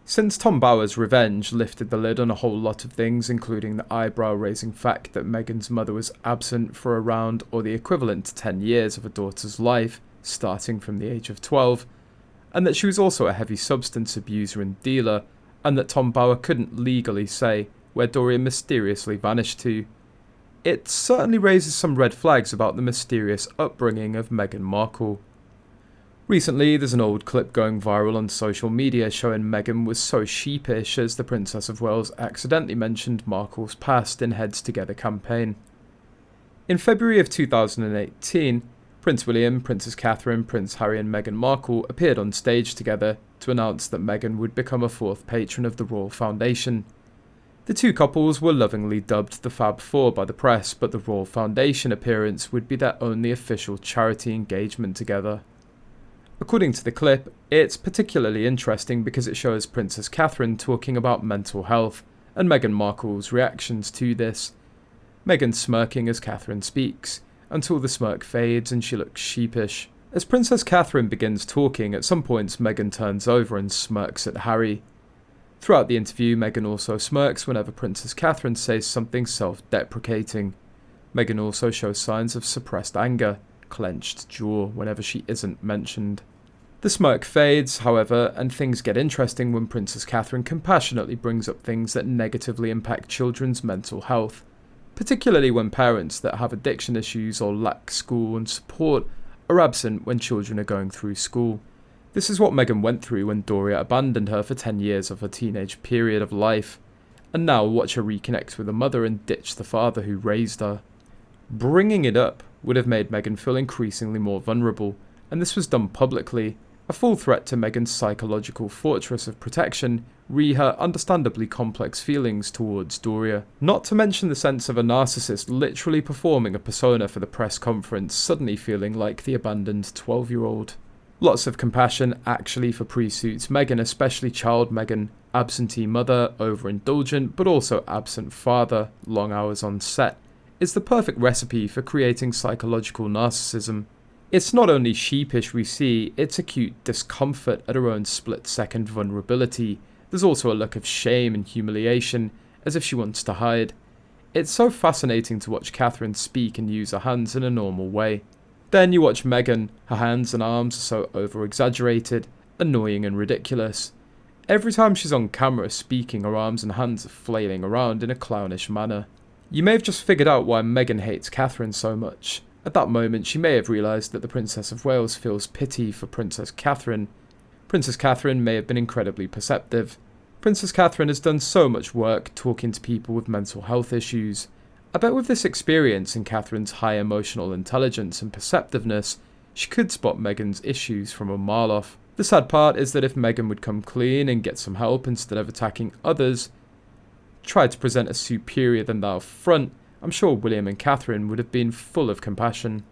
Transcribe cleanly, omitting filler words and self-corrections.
Since Tom Bower's revenge lifted the lid on a whole lot of things, including the eyebrow-raising fact that Meghan's mother was absent for around or the equivalent to 10 years of her daughter's life, starting from the age of 12, and that she was also a heavy substance abuser and dealer, and that Tom Bower couldn't legally say where Doria mysteriously vanished to, it certainly raises some red flags about the mysterious upbringing of Meghan Markle. Recently, there's an old clip going viral on social media showing Meghan was so sheepish as the Princess of Wales accidentally mentioned Markle's past in Heads Together campaign. In February of 2018, Prince William, Princess Catherine, Prince Harry and Meghan Markle appeared on stage together to announce that Meghan would become a fourth patron of the Royal Foundation. The two couples were lovingly dubbed the Fab Four by the press, but the Royal Foundation appearance would be their only official charity engagement together. According to the clip, it's particularly interesting because it shows Princess Catherine talking about mental health and Meghan Markle's reactions to this. Meghan smirking as Catherine speaks, until the smirk fades and she looks sheepish. As Princess Catherine begins talking, at some points Meghan turns over and smirks at Harry. Throughout the interview, Meghan also smirks whenever Princess Catherine says something self-deprecating. Meghan also shows signs of suppressed anger, clenched jaw whenever she isn't mentioned. The smirk fades, however, and things get interesting when Princess Catherine compassionately brings up things that negatively impact children's mental health, particularly when parents that have addiction issues or lack school and support are absent when children are going through school. This is what Meghan went through when Doria abandoned her for 10 years of her teenage period of life, and now watch her reconnect with her mother and ditch the father who raised her. Bringing it up would have made Meghan feel increasingly more vulnerable, and this was done publicly, a full threat to Meghan's psychological fortress of protection, re her understandably complex feelings towards Doria. Not to mention the sense of a narcissist literally performing a persona for the press conference, suddenly feeling like the abandoned 12-year-old. Lots of compassion actually for pre-suits Meghan, especially child Meghan, absentee mother, overindulgent but also absent father, long hours on set, is the perfect recipe for creating psychological narcissism. It's not only sheepish we see, it's acute discomfort at her own split-second vulnerability. There's also a look of shame and humiliation, as if she wants to hide. It's so fascinating to watch Catherine speak and use her hands in a normal way. Then you watch Meghan, her hands and arms are so over-exaggerated, annoying and ridiculous. Every time she's on camera speaking, her arms and hands are flailing around in a clownish manner. You may have just figured out why Meghan hates Catherine so much. At that moment, she may have realised that the Princess of Wales feels pity for Princess Catherine. Princess Catherine may have been incredibly perceptive. Princess Catherine has done so much work talking to people with mental health issues. I bet with this experience and Catherine's high emotional intelligence and perceptiveness, she could spot Meghan's issues from a mile off. The sad part is that if Meghan would come clean and get some help instead of attacking others, try to present a superior than thou front, I'm sure William and Catherine would have been full of compassion.